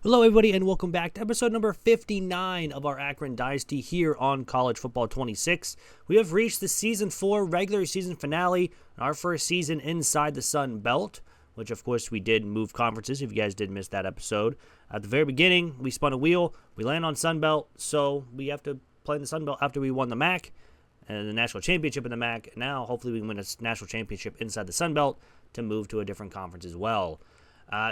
Hello, everybody, and welcome back to episode number 59 of our Akron Dynasty here on College Football 26. We have reached the Season 4 regular season finale, our first season inside the Sun Belt, which, of course, we did move conferences if you guys did miss that episode. At the very beginning, we spun a wheel. We land on Sun Belt, so we have to play in the Sun Belt after we won the MAC and the National Championship in the MAC. Now, hopefully, we can win a National Championship inside the Sun Belt to move to a different conference as well.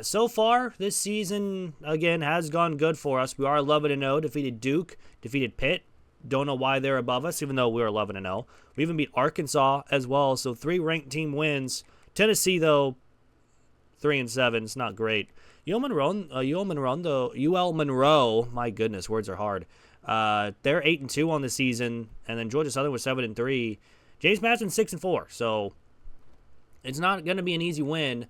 So far, this season, again, has gone good for us. We are 11-0, defeated Duke, defeated Pitt. Don't know why they're above us, even though we're 11-0. We even beat Arkansas as well, so 3 ranked team wins. Tennessee, though, 3-7. It's not great. UL Monroe, my goodness, words are hard. They're 8-2 on the season, and then Georgia Southern was 7-3. James Madison 6-4, so it's not going to be an easy win.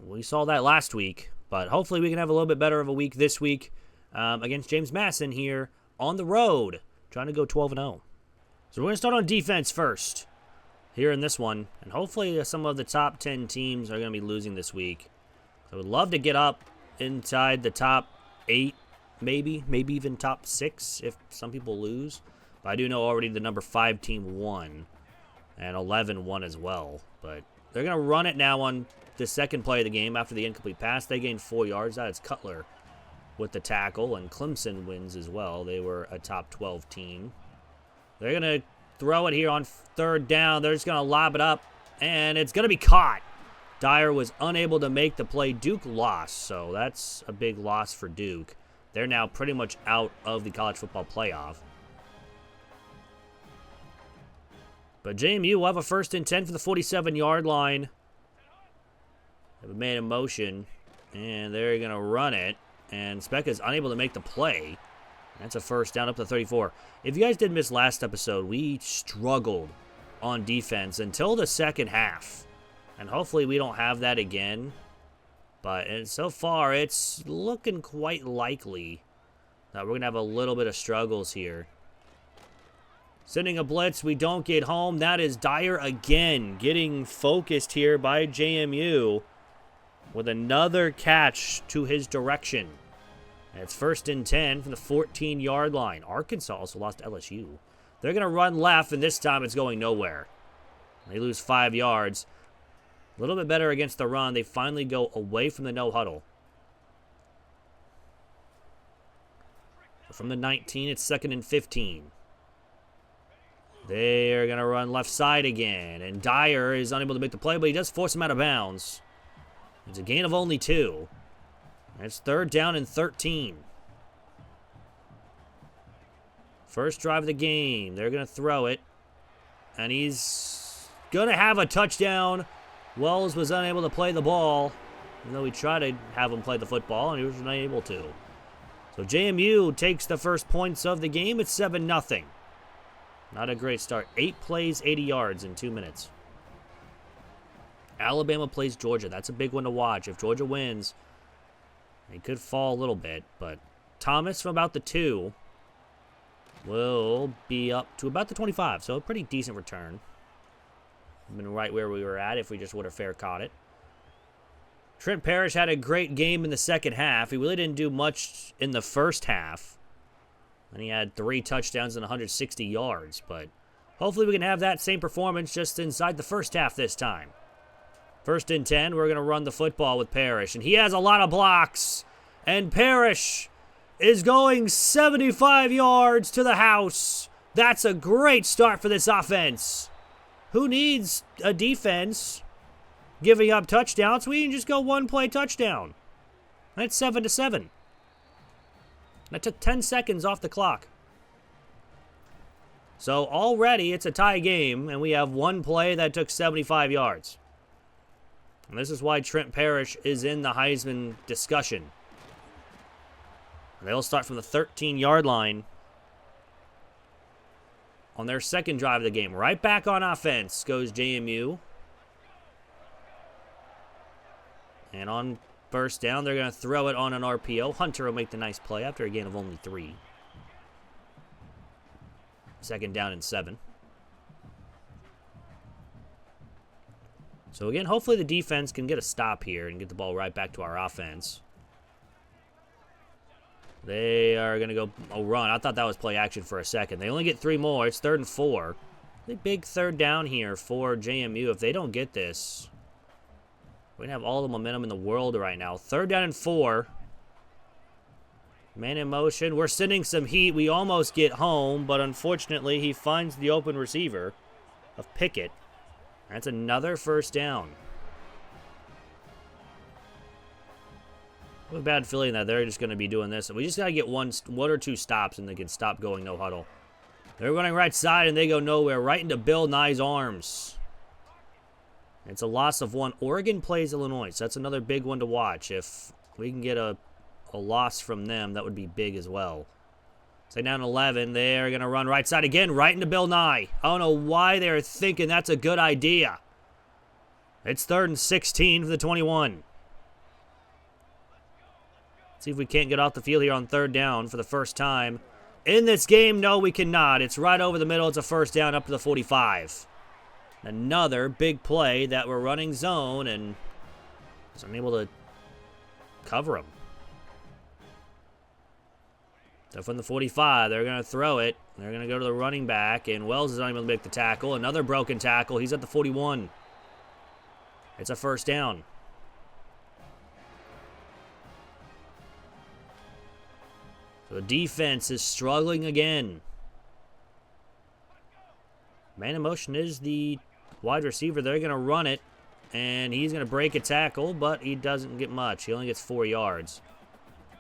We saw that last week, but hopefully we can have a little bit better of a week this week against James Madison here on the road, trying to go 12-0. So we're going to start on defense first here in this one, and hopefully some of the top 10 teams are going to be losing this week. So I would love to get up inside the top 8, maybe even top 6 if some people lose. But I do know already the number 5 team won, and 11 won as well. But they're going to run it now on the second play of the game after the incomplete pass. They gained 4 yards. That is Cutler with the tackle, and Clemson wins as well. They were a top 12 team. They're going to throw it here on third down. They're just going to lob it up, and it's going to be caught. Dyer was unable to make the play. Duke lost, so that's a big loss for Duke. They're now pretty much out of the college football playoff. But JMU will have a 1st and 10 for the 47-yard line. Have a man in motion, and they're going to run it, and Speck is unable to make the play. That's a 1st down up to 34. If you guys did miss last episode, we struggled on defense until the second half, and hopefully we don't have that again. But so far, it's looking quite likely that we're going to have a little bit of struggles here. Sending a blitz, we don't get home. That is Dyer again, getting focused here by JMU. With another catch to his direction. And it's 1st and 10 from the 14-yard line. Arkansas also lost to LSU. They're going to run left, and this time it's going nowhere. They lose 5 yards. A little bit better against the run. They finally go away from the no-huddle. From the 19, it's 2nd and 15. They're going to run left side again. And Dyer is unable to make the play, but he does force him out of bounds. It's a gain of only 2. It's 3rd down and 13. First drive of the game. They're going to throw it. And he's going to have a touchdown. Wells was unable to play the ball. Even though we tried to have him play the football, and he was unable to. So JMU takes the first points of the game. It's 7-0. Not a great start. 8 plays, 80 yards in 2 minutes. Alabama plays Georgia. That's a big one to watch. If Georgia wins, it could fall a little bit. But Thomas from about the 2 will be up to about the 25. So a pretty decent return. Been right where we were at if we just would have fair caught it. Trent Parrish had a great game in the second half. He really didn't do much in the first half. And he had 3 touchdowns and 160 yards. But hopefully we can have that same performance just inside the first half this time. 1st and 10, we're going to run the football with Parrish. And he has a lot of blocks. And Parrish is going 75 yards to the house. That's a great start for this offense. Who needs a defense giving up touchdowns? We can just go 1-play touchdown. That's 7-7. That took 10 seconds off the clock. So already it's a tie game, and we have 1 play that took 75 yards. And this is why Trent Parrish is in the Heisman discussion. And they'll start from the 13-yard line on their second drive of the game. Right back on offense goes JMU. And on 1st down, they're going to throw it on an RPO. Hunter will make the nice play after a gain of only 3. 2nd down and 7. So again, hopefully the defense can get a stop here and get the ball right back to our offense. They are going to go a run. I thought that was play action for a second. They only get 3 more. It's 3rd and 4. A big 3rd down here for JMU. If they don't get this, we're going to have all the momentum in the world right now. 3rd down and 4. Man in motion. We're sending some heat. We almost get home, but unfortunately he finds the open receiver of Pickett. That's another 1st down. I have a bad feeling that they're just going to be doing this. We just got to get one or two stops and they can stop going no huddle. They're running right side and they go nowhere. Right into Bill Nye's arms. It's a loss of 1. Oregon plays Illinois, so that's another big one to watch. If we can get a loss from them, that would be big as well. Stay down 11. They're going to run right side again, right into Bill Nye. I don't know why they're thinking that's a good idea. It's 3rd and 16 for the 21. See if we can't get off the field here on 3rd down for the first time in this game. No, we cannot. It's right over the middle. It's a 1st down up to the 45. Another big play that we're running zone and was unable to cover him. So from the 45, they're going to throw it. They're going to go to the running back, and Wells is not able to make the tackle. Another broken tackle. He's at the 41. It's a 1st down. The defense is struggling again. Man in motion is the wide receiver. They're going to run it, and he's going to break a tackle, but he doesn't get much. He only gets 4 yards.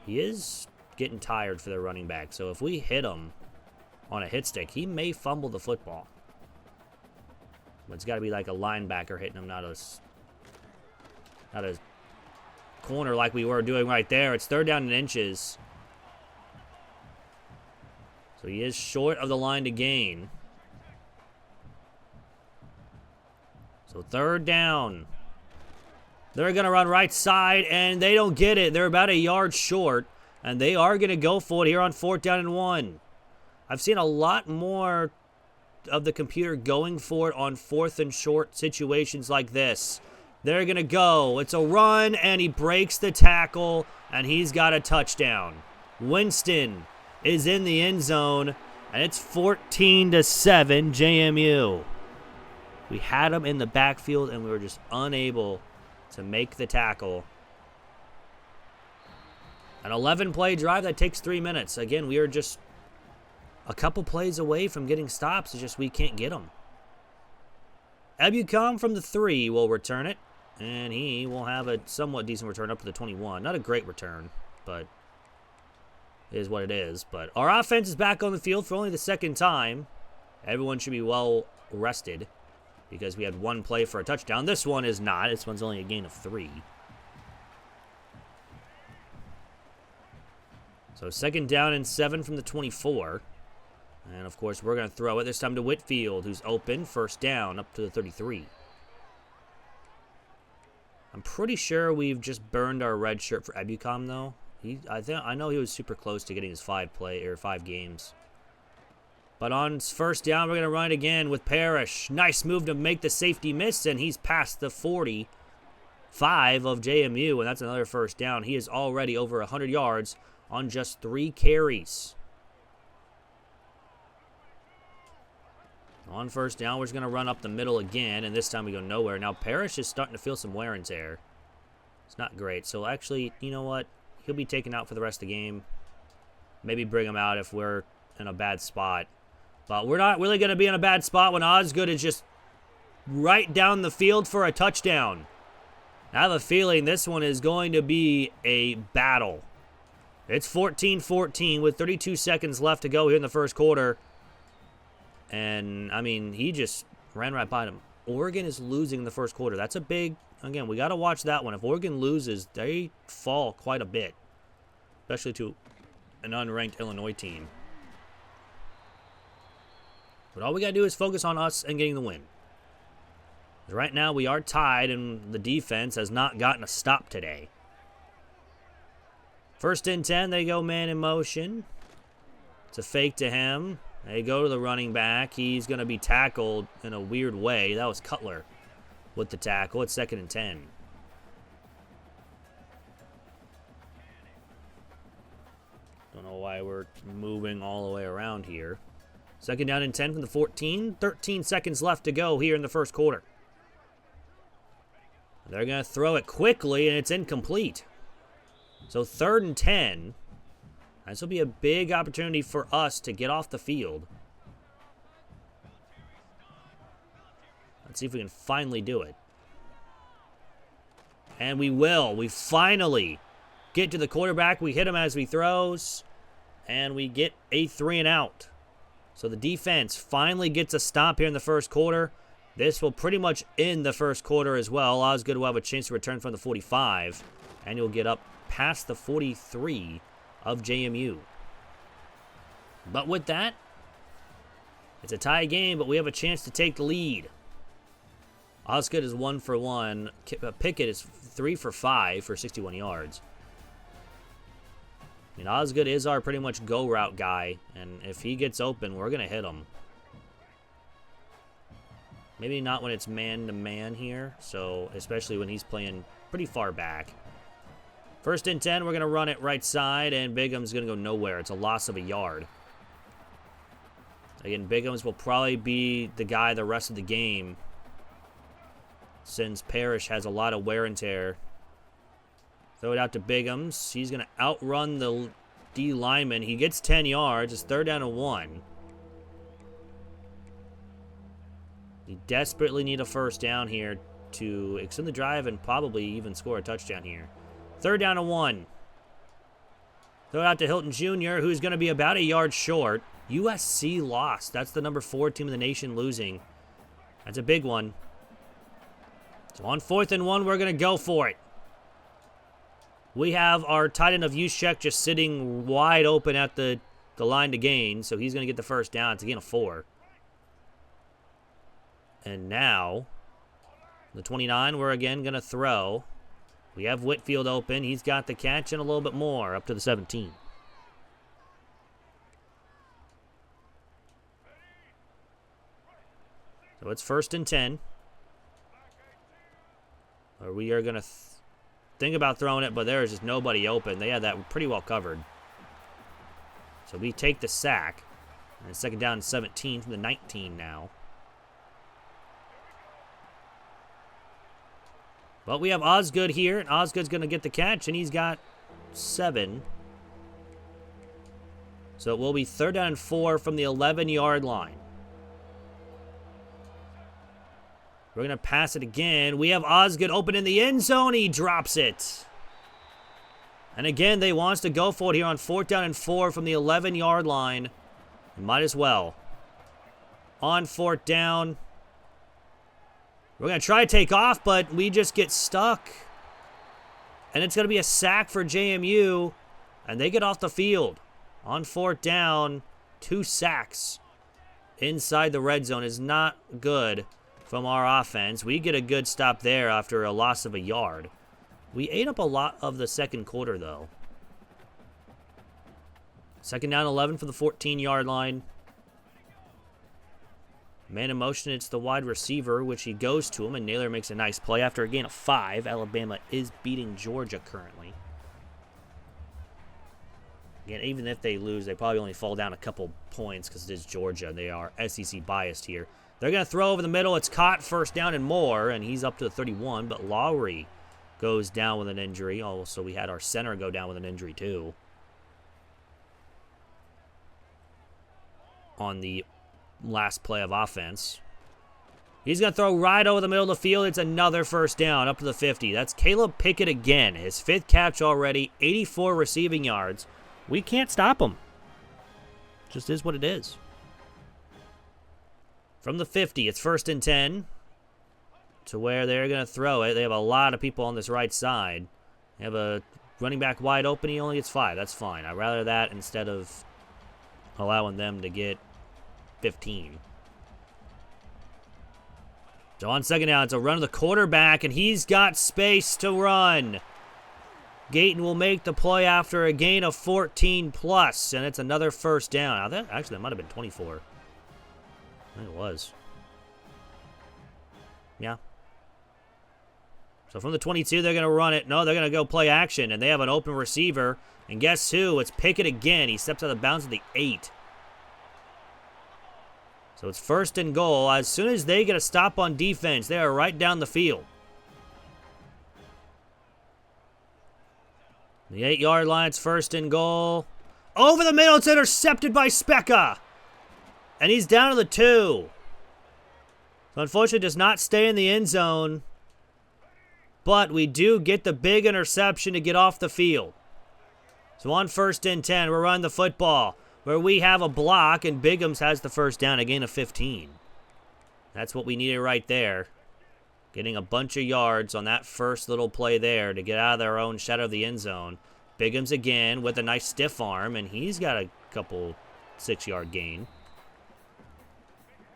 He is getting tired for their running back, so if we hit him on a hit stick, he may fumble the football. But it's got to be like a linebacker hitting him, not a corner like we were doing right there. It's 3rd down and inches. So he is short of the line to gain. So 3rd down. They're going to run right side, and they don't get it. They're about a yard short, and they are going to go for it here on 4th down and 1. I've seen a lot more of the computer going for it on 4th and short situations like this. They're going to go. It's a run, and he breaks the tackle, and he's got a touchdown. Winston is in the end zone, and it's 14-7 JMU. We had him in the backfield, and we were just unable to make the tackle. An 11-play drive that takes 3 minutes. Again, we are just a couple plays away from getting stops. It's just we can't get them. Ebucom from the 3 will return it, and he will have a somewhat decent return up to the 21. Not a great return, but it is what it is. But our offense is back on the field for only the 2nd time. Everyone should be well rested because we had 1 play for a touchdown. This one is not. This one's only a gain of 3. So 2nd down and 7 from the 24. And, of course, we're going to throw it this time to Whitfield, who's open. 1st down up to the 33. I'm pretty sure we've just burned our red shirt for Ebucom, though. I know he was super close to getting his 5 games. But on 1st down, we're going to run it again with Parrish. Nice move to make the safety miss, and he's past the 45 of JMU, and that's another 1st down. He is already over 100 yards on just 3 carries. On 1st down, we're just going to run up the middle again, and this time we go nowhere. Now, Parrish is starting to feel some wear and tear. It's not great. So, actually, you know what? He'll be taken out for the rest of the game. Maybe bring him out if we're in a bad spot. But we're not really going to be in a bad spot when Osgood is just right down the field for a touchdown. I have a feeling this one is going to be a battle. It's 14-14 with 32 seconds left to go here in the 1st quarter. And, I mean, he just ran right by him. Oregon is losing in the 1st quarter. That's a big... Again, we got to watch that one. If Oregon loses, they fall quite a bit, especially to an unranked Illinois team. But all we got to do is focus on us and getting the win. Right now, we are tied, and the defense has not gotten a stop today. 1st and 10, they go man in motion. It's a fake to him. They go to the running back. He's going to be tackled in a weird way. That was Cutler with the tackle. It's 2nd and 10. Don't know why we're moving all the way around here. Second down and 10 from the 14. 13 seconds left to go here in the first quarter. They're going to throw it quickly, and it's incomplete. So 3rd and 10. This will be a big opportunity for us to get off the field. Let's see if we can finally do it. And we will. We finally get to the quarterback. We hit him as he throws. And we get a 3 and out. So the defense finally gets a stop here in the first quarter. This will pretty much end the first quarter as well. Osgood will have a chance to return from the 45. And he'll get up past the 43 of JMU. But with that, it's a tie game, but we have a chance to take the lead. Osgood is 1 for 1. Pickett is 3 for 5 for 61 yards. I mean, Osgood is our pretty much go route guy, and if he gets open, we're going to hit him. Maybe not when it's man-to-man here, so especially when he's playing pretty far back. 1st and 10, we're going to run it right side, and Bigham's going to go nowhere. It's a loss of a yard. Again, Bigham's will probably be the guy the rest of the game, since Parrish has a lot of wear and tear. Throw it out to Bigham's. He's going to outrun the D lineman. He gets 10 yards. It's 3rd down and 1. We desperately need a first down here to extend the drive and probably even score a touchdown here. 3rd down and 1. Throw it out to Hilton Jr., who's going to be about a yard short. USC lost. That's the number 4 team in the nation losing. That's a big one. So on 4th and 1, we're going to go for it. We have our tight end of Juszczyk just sitting wide open at the line to gain, so he's going to get the first down. It's a gain of 4. And now, the 29, we're again going to throw. We have Whitfield open. He's got the catch and a little bit more, up to the 17. So it's 1st and 10. Or we are going to think about throwing it, but there is just nobody open. They had that pretty well covered. So we take the sack. And it's 2nd down and 17 from the 19 now. But we have Osgood here, and Osgood's going to get the catch, and he's got 7. So it will be 3rd down and 4 from the 11-yard line. We're going to pass it again. We have Osgood open in the end zone. He drops it. And again, they wants to go for it here on 4th down and 4 from the 11-yard line. Might as well. On 4th down. We're going to try to take off, but we just get stuck. And it's going to be a sack for JMU. And they get off the field. On 4th down, 2 sacks inside the red zone is not good from our offense. We get a good stop there after a loss of a yard. We ate up a lot of the second quarter, though. 2nd down 11 for the 14-yard line. Man in motion, it's the wide receiver, which he goes to him, and Naylor makes a nice play. After a gain of 5, Alabama is beating Georgia currently. Again, even if they lose, they probably only fall down a couple points because it is Georgia. They are SEC biased here. They're going to throw over the middle. It's caught, 1st down and more, and he's up to the 31, but Lowry goes down with an injury. Also, we had our center go down with an injury, too. On the last play of offense. He's going to throw right over the middle of the field. It's another 1st down, up to the 50. That's Caleb Pickett again. His 5th catch already, 84 receiving yards. We can't stop him. Just is what it is. From the 50, it's 1st and 10 to where they're going to throw it. They have a lot of people on this right side. They have a running back wide open. He only gets 5. That's fine. I'd rather that instead of allowing them to get 15. So on 2nd down, it's a run to the quarterback, and he's got space to run. Gayton will make the play after a gain of 14 plus, and it's another 1st down. Now that might have been 24. I think it was. Yeah. So from the 22, they're going to run it. No, they're going to go play action, and they have an open receiver. And guess who? It's Pickett again. He steps out of bounds at the 8. So it's 1st and goal. As soon as they get a stop on defense, they are right down the field. The 8-yard line, it's 1st and goal. Over the middle, it's intercepted by Specca. And he's down to the 2. So unfortunately, does not stay in the end zone. But we do get the big interception to get off the field. So on 1st and 10, we're running the football, where we have a block, and Biggums has the first down, a gain of 15. That's what we needed right there. Getting a bunch of yards on that first little play there to get out of their own shadow of the end zone. Biggums again with a nice stiff arm, and he's got a couple 6-yard gain.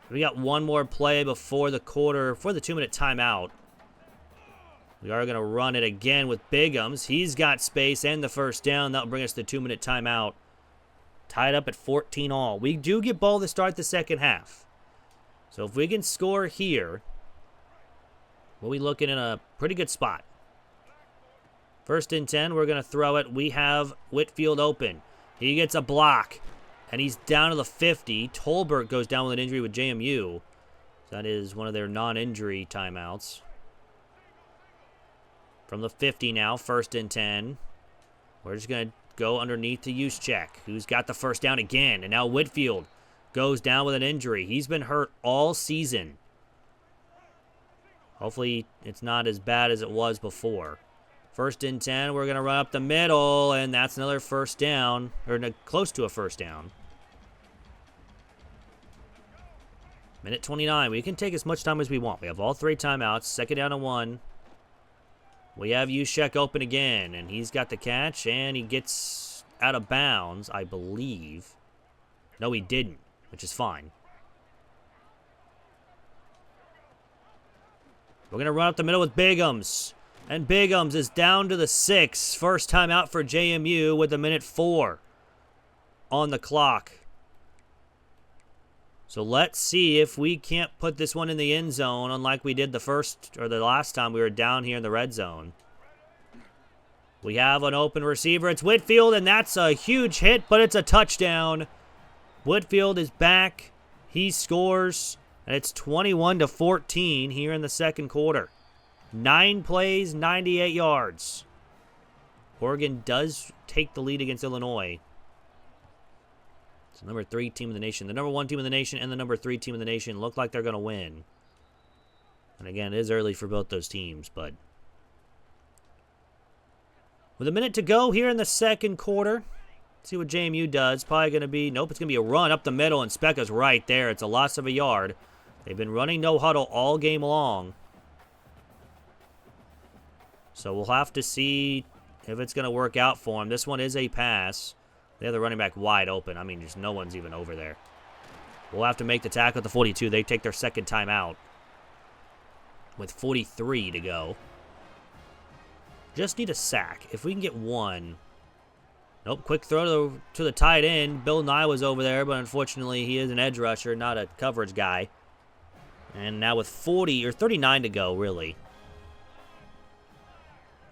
We got one more play before the 2-minute timeout. We are going to run it again with Biggums. He's got space and the first down. That'll bring us to the 2-minute timeout. Tied up at 14 all. We do get ball to start the second half. So if we can score here, we'll be looking in a pretty good spot. 1st and 10, we're going to throw it. We have Whitfield open. He gets a block, and he's down to the 50. Tolbert goes down with an injury with JMU. That is one of their non-injury timeouts. From the 50 now, 1st and 10. We're just going to go underneath to Juszczyk, who's got the first down again. And now Whitfield goes down with an injury. He's been hurt all season. Hopefully it's not as bad as it was before. 1st and 10, we're going to run up the middle, and that's another first down, or close to a first down. Minute 29. We can take as much time as we want. We have all 3 timeouts. 2nd down and 1. We have Juszczyk open again, and he's got the catch, and he gets out of bounds, I believe. No, he didn't, which is fine. We're going to run up the middle with Biggums, and Biggums is down to the 6. First time out for JMU with a minute 4 on the clock. So let's see if we can't put this one in the end zone, unlike we did the last time we were down here in the red zone. We have an open receiver. It's Whitfield, and that's a huge hit, but it's a touchdown. Whitfield is back. He scores, and it's 21-14 here in the second quarter. 9 plays, 98 yards. Oregon does take the lead against Illinois. It's the number 3 team in the nation. The number 1 team in the nation and the number 3 team in the nation look like they're going to win. And again, it is early for both those teams, but with a minute to go here in the second quarter, let's see what JMU does. Probably going to be, nope, it's going to be a run up the middle, and Specca's right there. It's a loss of a yard. They've been running no huddle all game long. So we'll have to see if it's going to work out for them. This one is a pass. They have the running back wide open. I mean, just no one's even over there. We'll have to make the tackle at the 42. They take their second time out with 43 to go. Just need a sack. If we can get one. Nope, quick throw to the tight end. Bill Nye was over there, but unfortunately he is an edge rusher, not a coverage guy. And now with 39 to go, really.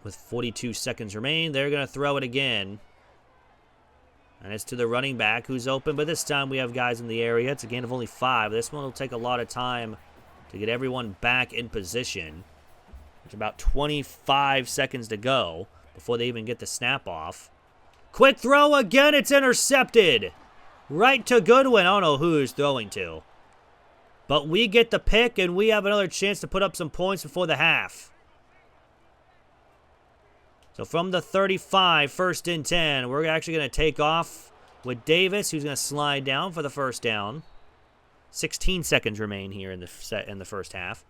With 42 seconds remain, they're going to throw it again. And it's to the running back who's open, but this time we have guys in the area. It's a gain of only 5. This one will take a lot of time to get everyone back in position. There's about 25 seconds to go before they even get the snap off. Quick throw again, it's intercepted. Right to Goodwin. I don't know who he's throwing to. But we get the pick, and we have another chance to put up some points before the half. So from the 35, 1st and 10, we're actually going to take off with Davis, who's going to slide down for the first down. 16 seconds remain here in the first half.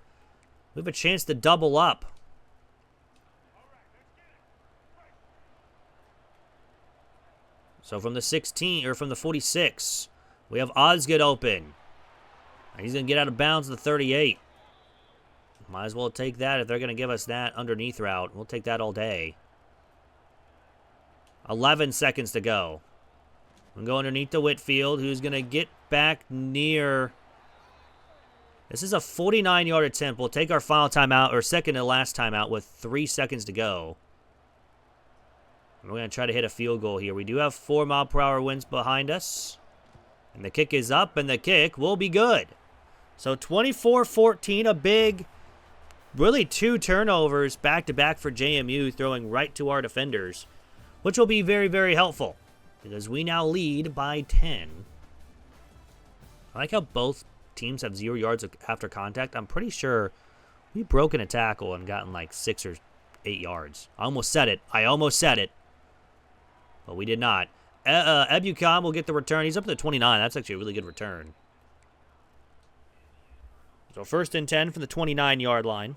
We have a chance to double up. So from the 46, we have Osgood open. And he's going to get out of bounds at the 38. Might as well take that if they're going to give us that underneath route. We'll take that all day. 11 seconds to go. We'll go underneath to Whitfield, who's going to get back near. This is a 49-yard attempt. We'll take our final timeout, or second to last timeout, with 3 seconds to go. We're going to try to hit a field goal here. We do have 4-mile-per-hour winds behind us. And the kick is up, and the kick will be good. So 24-14, a big, really 2 turnovers back-to-back for JMU, throwing right to our defenders, which will be very, very helpful because we now lead by 10. I like how both teams have 0 yards after contact. I'm pretty sure we've broken a tackle and gotten like 6 or 8 yards. I almost said it. But we did not. Ebucom will get the return. He's up to the 29. That's actually a really good return. So 1st and 10 from the 29-yard line.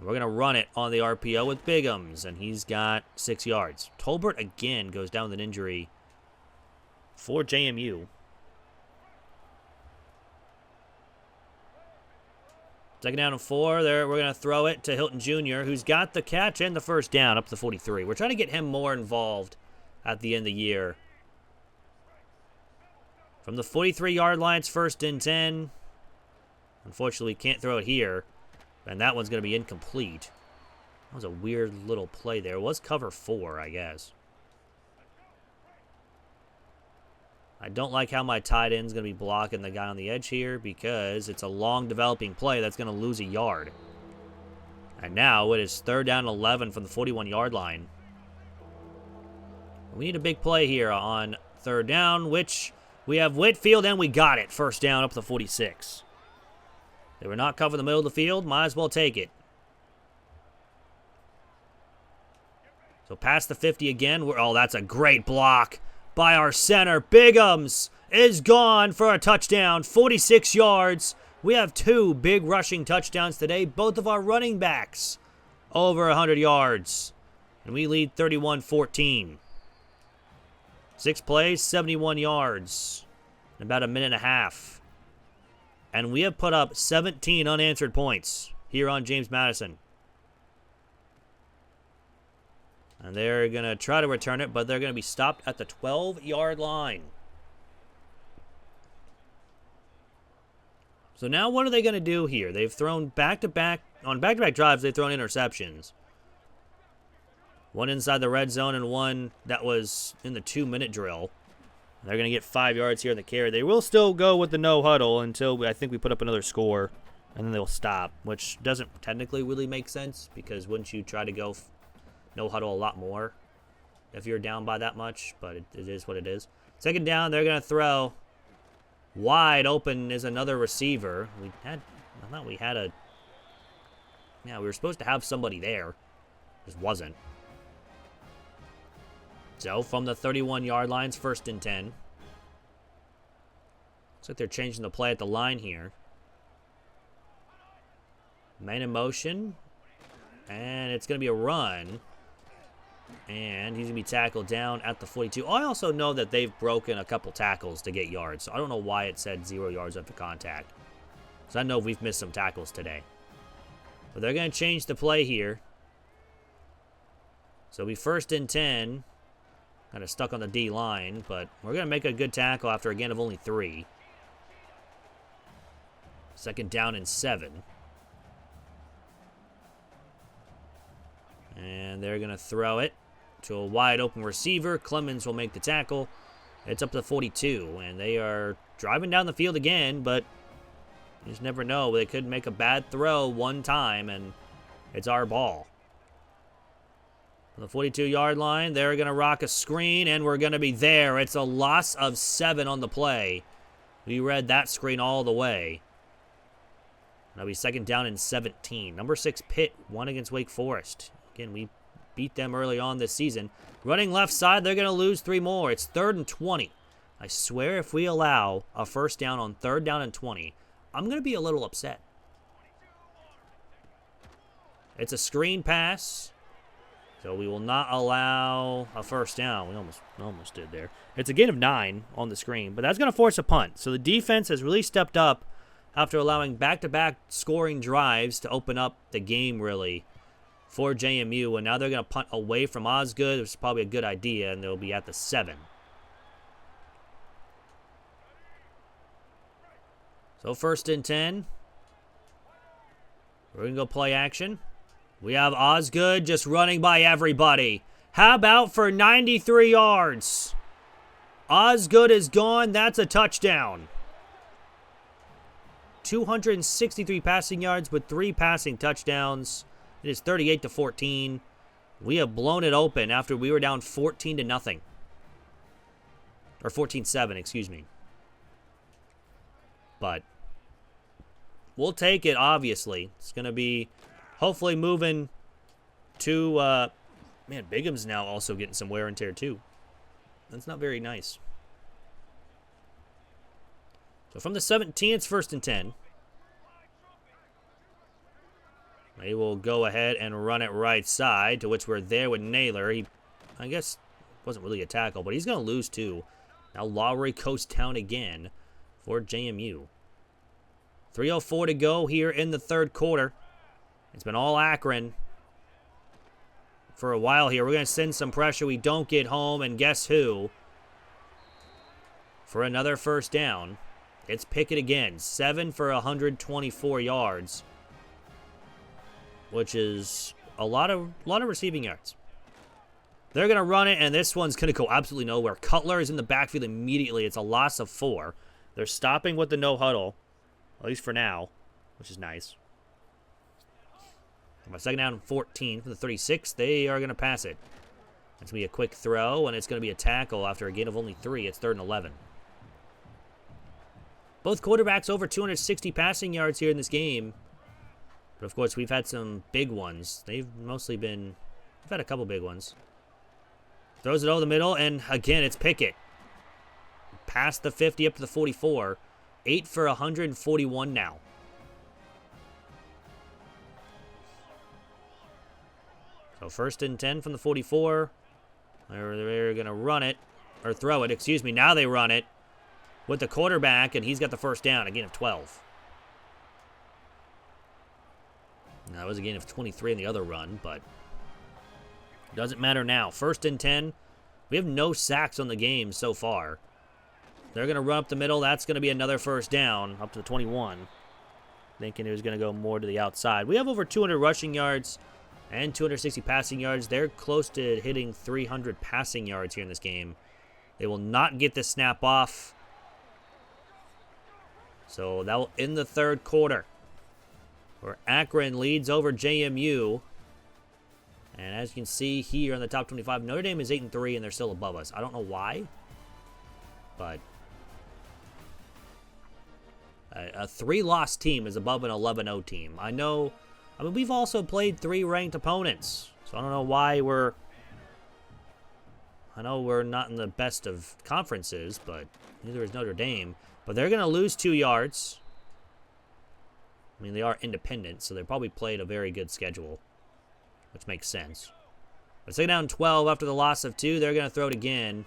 We're going to run it on the RPO with Bigums, and he's got 6 yards. Tolbert again goes down with an injury for JMU. 2nd down and 4. There, we're going to throw it to Hilton Jr., who's got the catch and the 1st down up to the 43. We're trying to get him more involved at the end of the year. From the 43-yard line, it's 1st and 10. Unfortunately, can't throw it here. And that one's going to be incomplete. That was a weird little play there. It was cover 4, I guess. I don't like how my tight end's going to be blocking the guy on the edge here because it's a long developing play that's going to lose a yard. And now it is 3rd down and 11 from the 41-yard line. We need a big play here on 3rd down, which we have Whitfield, and we got it. 1st down up to the 46. They were not covering the middle of the field. Might as well take it. So past the 50 again. Oh, that's a great block by our center. Bigums is gone for a touchdown. 46 yards. We have 2 big rushing touchdowns today. Both of our running backs over 100 yards. And we lead 31-14. 6 plays, 71 yards. In about a minute and a half. And we have put up 17 unanswered points here on James Madison. And they're going to try to return it, but they're going to be stopped at the 12-yard line. So now what are they going to do here? They've thrown back-to-back, on back-to-back drives, they've thrown interceptions. One inside the red zone and one that was in the 2-minute drill. They're going to get 5 yards here in the carry. They will still go with the no huddle until I think we put up another score, and then they'll stop, which doesn't technically really make sense because wouldn't you try to go no huddle a lot more if you're down by that much, but it is what it is. 2nd down, they're going to throw. Wide open is another receiver. I thought we had a, yeah, we were supposed to have somebody there. Just wasn't. So, from the 31-yard line, it's 1st and 10. Looks like they're changing the play at the line here. Man in motion. And it's going to be a run. And he's going to be tackled down at the 42. I also know that they've broken a couple tackles to get yards. So, I don't know why it said 0 yards after contact. So, I know we've missed some tackles today. But they're going to change the play here. So, it'll be 1st and 10. Kind of stuck on the D line, but we're going to make a good tackle after a gain of only 3. 2nd down and 7. And they're going to throw it to a wide open receiver. Clemens will make the tackle. It's up to 42, and they are driving down the field again, but you just never know. They could make a bad throw one time, and it's our ball. On the 42-yard line, they're going to rock a screen, and we're going to be there. It's a loss of 7 on the play. We read that screen all the way. That'll be 2nd down and 17. Number 6, Pitt, won against Wake Forest. Again, we beat them early on this season. Running left side, they're going to lose 3 more. It's 3rd and 20. I swear if we allow a 1st down on 3rd down and 20, I'm going to be a little upset. It's a screen pass. So we will not allow a 1st down. We almost did there. It's a gain of 9 on the screen, but that's going to force a punt. So the defense has really stepped up after allowing back-to-back scoring drives to open up the game, really, for JMU. And now they're going to punt away from Osgood, which is probably a good idea, and they'll be at the 7. So 1st and 10. We're going to go play action. We have Osgood just running by everybody. How about for 93 yards? Osgood is gone. That's a touchdown. 263 passing yards with 3 passing touchdowns. It is 38-14. We have blown it open after we were down 14-0. Or 14-7, excuse me. But we'll take it, obviously. It's going to be hopefully moving to... man, Bigham's now also getting some wear and tear, too. That's not very nice. So from the 17, it's 1st and 10. They will go ahead and run it right side, to which we're there with Naylor. He, I guess, wasn't really a tackle, but he's going to lose, too. Now Lowry goes down again for JMU. 3:04 to go here in the third quarter. It's been all Akron for a while here. We're going to send some pressure. We don't get home, and guess who? For another first down, it's Pickett again. 7 for 124 yards, which is a lot of receiving yards. They're going to run it, and this one's going to go absolutely nowhere. Cutler is in the backfield immediately. It's a loss of 4. They're stopping with the no huddle, at least for now, which is nice. On my 2nd down and 14 from the 36, they are going to pass it. It's going to be a quick throw, and it's going to be a tackle after a gain of only 3. It's 3rd and 11. Both quarterbacks over 260 passing yards here in this game. But, of course, we've had some big ones. They've mostly been... We've had a couple big ones. Throws it over the middle, and, again, it's Pickett. Past the 50 up to the 44. 8 for 141 now. So 1st and 10 from the 44. They're going to run it, or throw it, excuse me. Now they run it with the quarterback, and he's got the first down, a gain of 12. Now, that was a gain of 23 in the other run, but it doesn't matter now. 1st and 10. We have no sacks on the game so far. They're going to run up the middle. That's going to be another first down up to the 21. Thinking it was going to go more to the outside. We have over 200 rushing yards and 260 passing yards. They're close to hitting 300 passing yards here in this game. They will not get the snap off. So that will end the third quarter, where Akron leads over JMU. And as you can see here on the top 25, Notre Dame is 8-3, and they're still above us. I don't know why, but a 3-loss team is above an 11-0 team. I mean, we've also played 3 ranked opponents, so I don't know why I know we're not in the best of conferences, but neither is Notre Dame. But they're going to lose 2 yards. I mean, they are independent, so they probably played a very good schedule, which makes sense. But 2nd down 12 after the loss of 2. They're going to throw it again.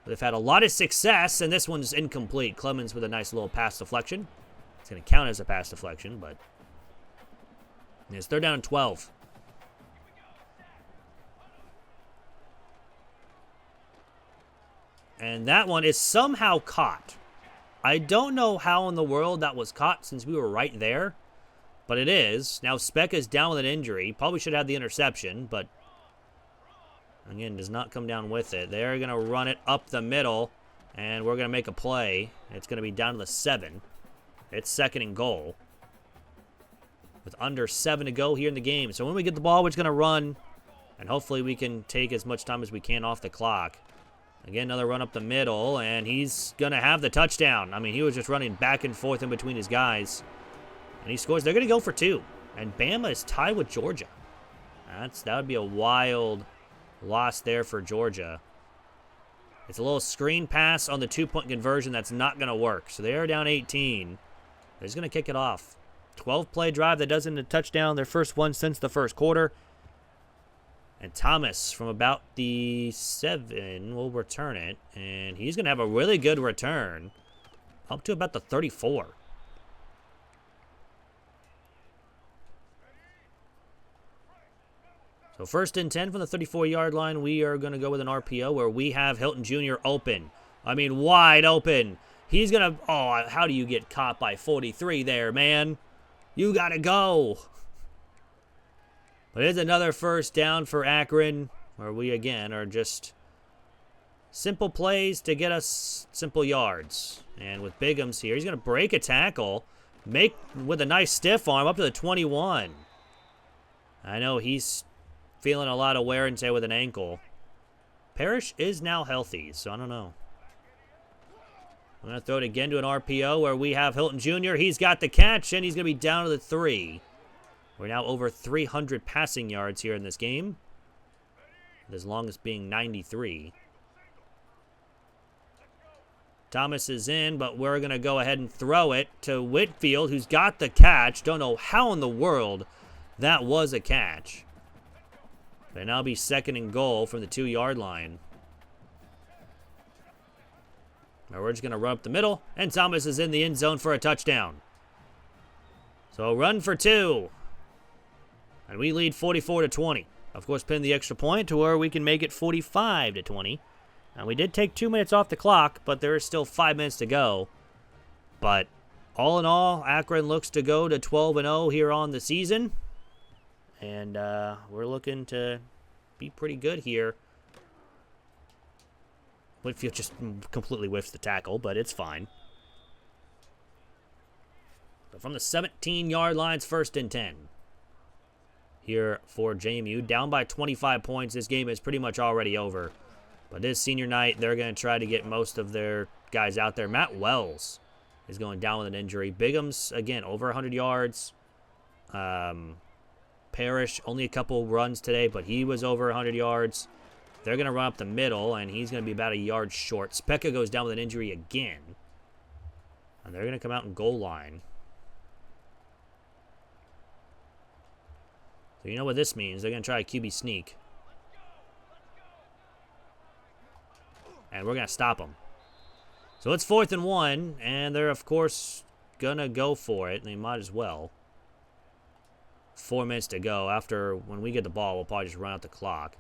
They've had a lot of success, and this one's incomplete. Clemens with a nice little pass deflection. It's going to count as a pass deflection, but it's 3rd down and 12. And that one is somehow caught. I don't know how in the world that was caught since we were right there, but it is. Now Speck is down with an injury. Probably should have the interception, but again, does not come down with it. They're going to run it up the middle, and we're going to make a play. It's going to be down to the 7. It's 2nd and goal with under 7 to go here in the game. So when we get the ball, we're just going to run, and hopefully we can take as much time as we can off the clock. Again, another run up the middle, and he's going to have the touchdown. I mean, he was just running back and forth in between his guys, and he scores. They're going to go for 2, and Bama is tied with Georgia. That would be a wild loss there for Georgia. It's a little screen pass on the 2-point conversion that's not going to work. So they are down 18. They're just going to kick it off. 12-play drive that does end a touchdown, their first one since the first quarter. And Thomas from about the 7 will return it. And he's going to have a really good return up to about the 34. So 1st and 10 from the 34-yard line. We are going to go with an RPO where we have Hilton Jr. open. I mean, wide open. He's going to... Oh, how do you get caught by 43 there, man? You got to go. But it is another first down for Akron, where we, again, are just simple plays to get us simple yards. And with Bigums here, he's going to break a tackle, make with a nice stiff arm up to the 21. I know he's feeling a lot of wear and tear with an ankle. Parrish is now healthy, so I don't know. I'm going to throw it again to an RPO where we have Hilton Jr. He's got the catch, and he's going to be down to the 3. We're now over 300 passing yards here in this game, as long as being 93. Thomas is in, but we're going to go ahead and throw it to Whitfield, who's got the catch. Don't know how in the world that was a catch. But now be 2nd and goal from the 2-yard line. Now we're just going to run up the middle, and Thomas is in the end zone for a touchdown. So run for 2. And we lead 44-20. Of course, pin the extra point to where we can make it 45-20. And we did take 2 minutes off the clock, but there is still 5 minutes to go. But all in all, Akron looks to go to 12-0 here on the season. And we're looking to be pretty good here. Whitfield just completely whiffs the tackle, but it's fine. So from the 17-yard lines, 1st and 10. Here for JMU. Down by 25 points. This game is pretty much already over. But this senior night, they're going to try to get most of their guys out there. Matt Wells is going down with an injury. Bigums, again, over 100 yards. Parrish, only a couple runs today, but he was over 100 yards. They're going to run up the middle, and he's going to be about a yard short. Specca goes down with an injury again. And they're going to come out in goal line. So you know what this means. They're going to try a QB sneak. And we're going to stop them. So it's 4th and 1, and they're, of course, going to go for it. And they might as well. 4 minutes to go. After, when we get the ball, we'll probably just run out the clock.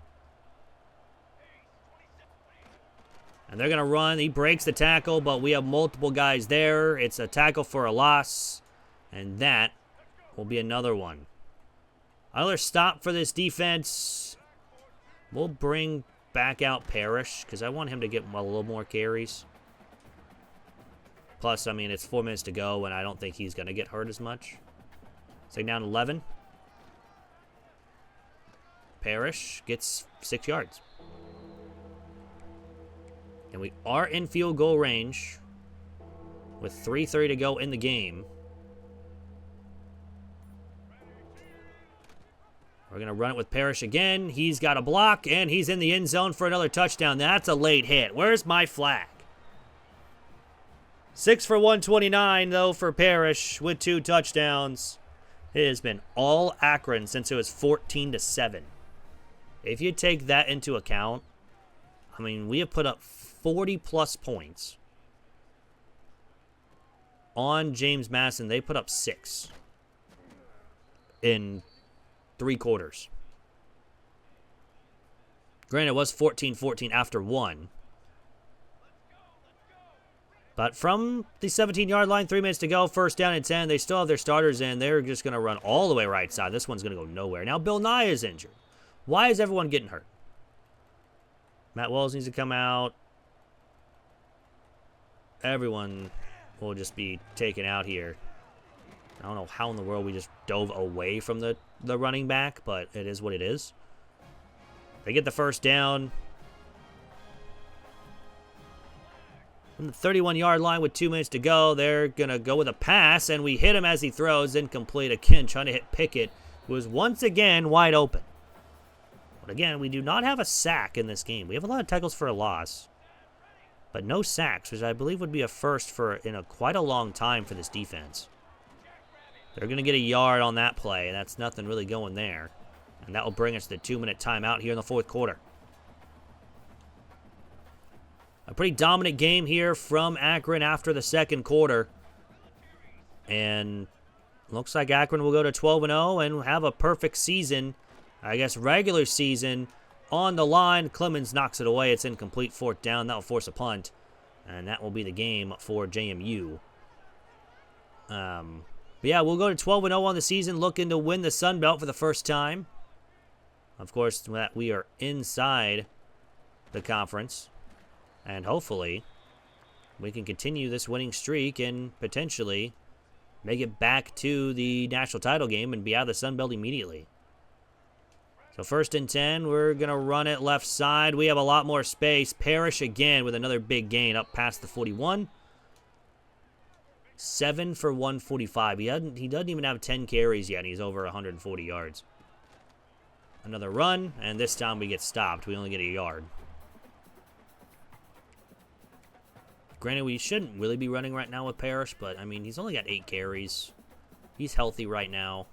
And they're going to run. He breaks the tackle, but we have multiple guys there. It's a tackle for a loss. And that will be another one. Another stop for this defense. We'll bring back out Parrish, because I want him to get a little more carries. Plus, I mean, it's 4 minutes to go, and I don't think he's going to get hurt as much. Second down 11. Parrish gets 6 yards. And we are in field goal range with 3:30 to go in the game. We're going to run it with Parrish again. He's got a block, and he's in the end zone for another touchdown. That's a late hit. Where's my flag? 6 for 129, though, for Parrish with 2 touchdowns. It has been all Akron since it was 14-7. If you take that into account, I mean, we have put up 40-plus points. On James Madison, they put up 6 in 3 quarters. Granted, it was 14-14 after 1. But from the 17-yard line, 3 minutes to go, 1st down and 10, they still have their starters in. They're just going to run all the way right side. This one's going to go nowhere. Now Bill Nye is injured. Why is everyone getting hurt? Matt Wells needs to come out. Everyone will just be taken out here. I don't know how in the world we just dove away from the running back, but it is what it is. They get the 1st down. From the 31-yard line with 2 minutes to go, they're going to go with a pass, and we hit him as he throws, incomplete. Again, trying to hit Pickett, who is once again wide open. But again, we do not have a sack in this game. We have a lot of tackles for a loss, but no sacks, which I believe would be a first for quite a long time for this defense. They're going to get a yard on that play, and that's nothing really going there. And that will bring us to the 2-minute timeout here in the 4th quarter. A pretty dominant game here from Akron after the 2nd quarter. And looks like Akron will go to 12-0 and have a perfect season. I guess regular season on the line. Clemens knocks it away. It's incomplete. 4th down. That will force a punt. And that will be the game for JMU. But yeah, we'll go to 12-0 on the season, looking to win the Sun Belt for the first time. Of course, that we are inside the conference. And hopefully, we can continue this winning streak and potentially make it back to the national title game and be out of the Sun Belt immediately. So 1st and 10, we're going to run it left side. We have a lot more space. Parrish again with another big gain up past the 41. 7 for 145. He doesn't even have 10 carries yet, and he's over 140 yards. Another run, and this time we get stopped. We only get a yard. Granted, we shouldn't really be running right now with Parrish, but, I mean, he's only got 8 carries. He's healthy right now.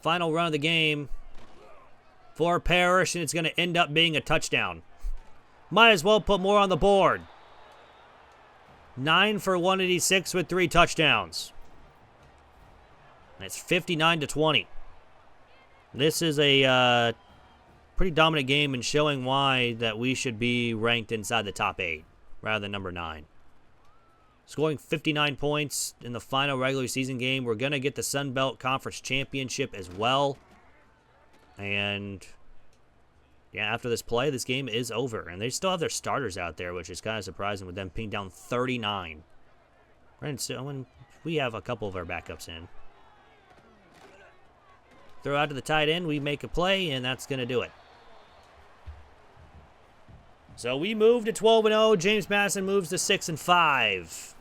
Final run of the game for Parrish, and it's going to end up being a touchdown. Might as well put more on the board. 9 for 186 with 3 touchdowns. And it's 59-20. This is a pretty dominant game and showing why that we should be ranked inside the top 8 rather than number 9. Scoring 59 points in the final regular season game. We're going to get the Sun Belt Conference Championship as well. And, yeah, after this play, this game is over. And they still have their starters out there, which is kind of surprising with them being down 39. And so when we have a couple of our backups in. Throw out to the tight end, we make a play, and that's going to do it. So we move to 12-0. James Madison moves to 6-5.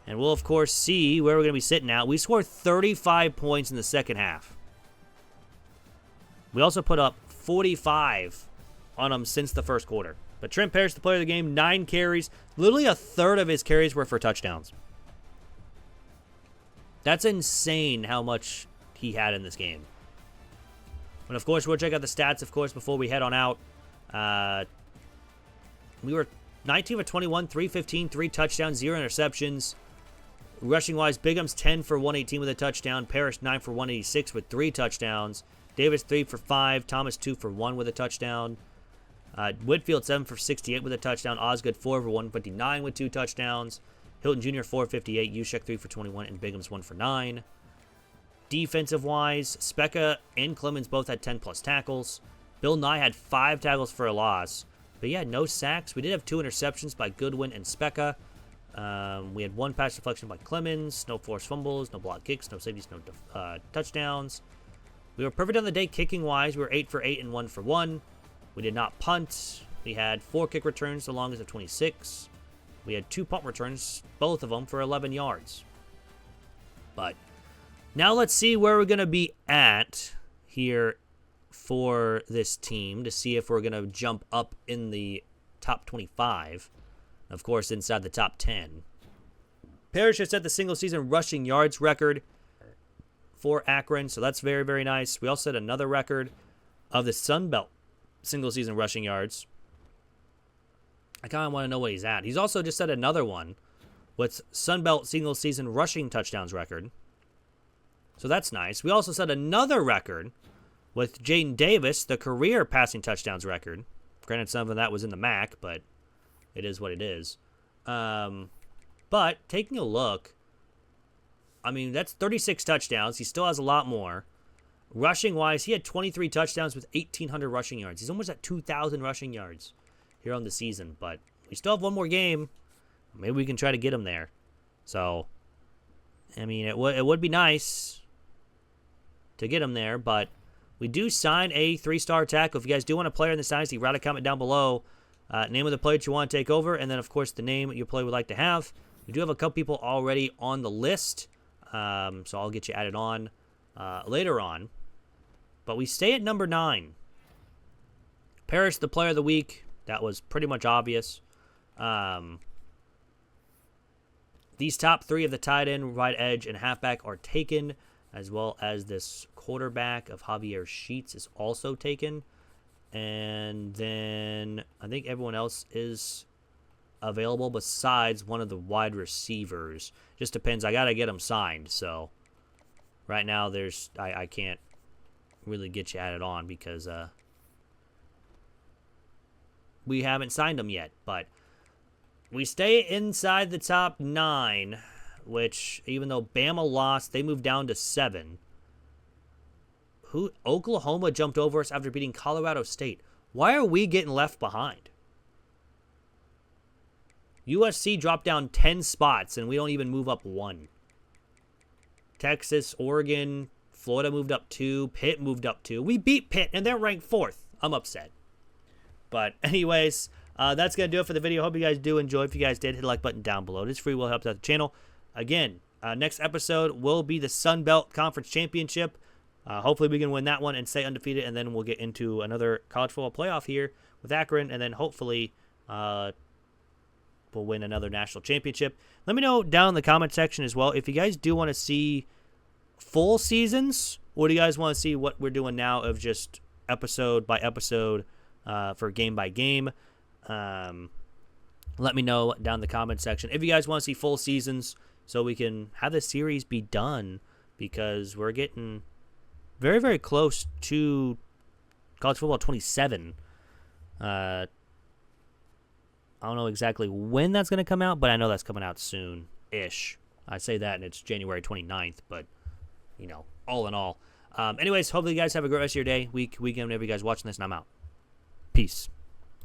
And we'll, of course, see where we're going to be sitting at. We scored 35 points in the second half. We also put up 45 on them since the first quarter. But Trent Parrish, the player of the game, 9 carries. Literally a third of his carries were for touchdowns. That's insane how much he had in this game. But, of course, we'll check out the stats, of course, before we head on out. We were 19 for 21, 315, 3 touchdowns, 0 interceptions. Rushing-wise, Bigham's 10 for 118 with a touchdown. Parrish 9 for 186 with 3 touchdowns. Davis 3 for 5. Thomas 2 for 1 with a touchdown. Whitfield 7 for 68 with a touchdown. Osgood 4 for 159 with 2 touchdowns. Hilton Jr. 4 for 58. Juszczyk 3 for 21. And Bigham's 1 for 9. Defensive-wise, Specca and Clemens both had 10-plus tackles. Bill Nye had 5 tackles for a loss. But yeah, no sacks. We did have 2 interceptions by Goodwin and Specca. We had 1 pass deflection by Clemens. No forced fumbles, no blocked kicks, no safeties, no touchdowns. We were perfect on the day kicking-wise. We were 8 for 8 and 1 for 1. We did not punt. We had 4 kick returns, the longest of 26. We had 2 punt returns, both of them for 11 yards. But now let's see where we're going to be at here for this team to see if we're going to jump up in the top 25. Of course, inside the top 10. Parrish has set the single-season rushing yards record for Akron, so that's very, very nice. We also set another record of the Sun Belt single-season rushing yards. I kind of want to know what he's at. He's also just set another one with Sun Belt single-season rushing touchdowns record. So that's nice. We also set another record with Jaden Davis, the career passing touchdowns record. Granted, some of that was in the MAC, but it is what it is. But taking a look, I mean, that's 36 touchdowns. He still has a lot more. Rushing-wise, he had 23 touchdowns with 1,800 rushing yards. He's almost at 2,000 rushing yards here on the season. But we still have one more game. Maybe we can try to get him there. So, I mean, it would be nice to get him there. But we do sign a 3-star tackle. If you guys do want a player in this dynasty, write a comment down below. Name of the player that you want to take over. And then, of course, the name your player would like to have. We do have a couple people already on the list. So I'll get you added on later on. But we stay at number 9. Parrish, the player of the week. That was pretty much obvious. These top 3 of the tight end, right edge, and halfback are taken, as well as this quarterback of Javier Sheets is also taken. And then I think everyone else is available besides one of the wide receivers. Just depends. I got to get them signed. So right now I can't really get you added on because we haven't signed them yet. But we stay inside the top 9, which even though Bama lost, they moved down to 7. Oklahoma jumped over us after beating Colorado State. Why are we getting left behind? USC dropped down 10 spots, and we don't even move up 1. Texas, Oregon, Florida moved up 2. Pitt moved up 2. We beat Pitt, and they're ranked 4th. I'm upset. But anyways, that's going to do it for the video. Hope you guys do enjoy. If you guys did, hit the like button down below. It is free. Will help out the channel. Again, next episode will be the Sun Belt Conference Championship. Hopefully we can win that one and stay undefeated, and then we'll get into another college football playoff here with Akron, and then hopefully we'll win another national championship. Let me know down in the comment section as well if you guys do want to see full seasons, or do you guys want to see what we're doing now of just episode by episode for game by game. Let me know down in the comment section if you guys want to see full seasons so we can have this series be done, because we're getting very, very close to college football 27. I don't know exactly when that's going to come out, but I know that's coming out soon-ish. I say that, and it's January 29th, but, you know, all in all. Anyways, hopefully you guys have a great rest of your day, weekend, whenever you guys watching this, and I'm out. Peace.